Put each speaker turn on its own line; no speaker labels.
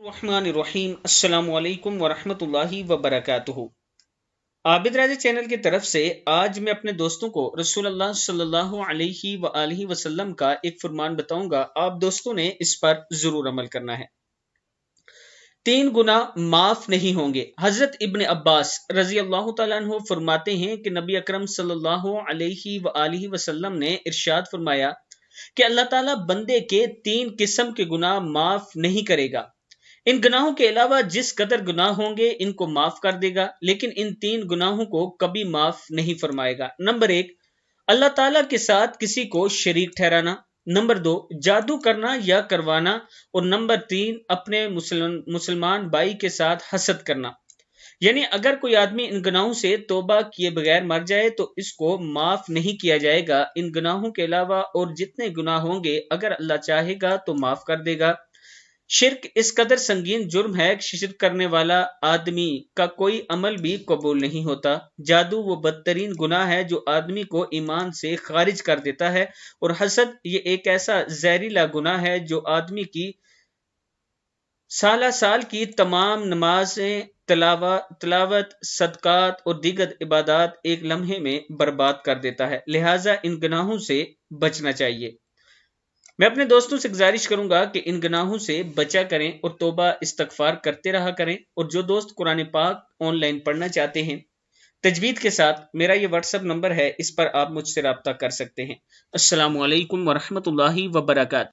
الرحمن الرحیم السلام علیکم ورحمۃ اللہ وبرکاتہ۔ آبدراجہ چینل کی طرف سے آج میں اپنے دوستوں کو رسول اللہ صلی اللہ علیہ وآلہ وسلم کا ایک فرمان بتاؤں گا، آپ دوستوں نے اس پر ضرور عمل کرنا ہے۔ 3 گناہ معاف نہیں ہوں گے۔ حضرت ابن عباس رضی اللہ تعالیٰ عنہ فرماتے ہیں کہ نبی اکرم صلی اللہ علیہ وآلہ وسلم نے ارشاد فرمایا کہ اللہ تعالیٰ بندے کے 3 قسم کے گناہ معاف نہیں کرے گا۔ ان گناہوں کے علاوہ جس قدر گناہ ہوں گے ان کو معاف کر دے گا، لیکن ان 3 گناہوں کو کبھی معاف نہیں فرمائے گا۔ نمبر 1، اللہ تعالیٰ کے ساتھ کسی کو شریک ٹھہرانا۔ نمبر 2، جادو کرنا یا کروانا۔ اور نمبر 3، اپنے مسلمان بھائی کے ساتھ حسد کرنا۔ یعنی اگر کوئی آدمی ان گناہوں سے توبہ کیے بغیر مر جائے تو اس کو معاف نہیں کیا جائے گا۔ ان گناہوں کے علاوہ اور جتنے گناہ ہوں گے اگر اللہ چاہے گا تو معاف کر دے گا۔ شرک اس قدر سنگین جرم ہے کہ شرک کرنے والا آدمی کا کوئی عمل بھی قبول نہیں ہوتا۔ جادو وہ بدترین گناہ ہے جو آدمی کو ایمان سے خارج کر دیتا ہے، اور حسد یہ ایک ایسا زہریلا گناہ ہے جو آدمی کی سال کی تمام نمازیں، تلاوت، صدقات اور دیگر عبادات ایک لمحے میں برباد کر دیتا ہے۔ لہٰذا ان گناہوں سے بچنا چاہیے۔ میں اپنے دوستوں سے گزارش کروں گا کہ ان گناہوں سے بچا کریں اور توبہ استغفار کرتے رہا کریں، اور جو دوست قرآن پاک آن لائن پڑھنا چاہتے ہیں تجوید کے ساتھ، میرا یہ واٹس ایپ نمبر ہے، اس پر آپ مجھ سے رابطہ کر سکتے ہیں۔ السلام علیکم ورحمۃ اللہ وبرکاتہ۔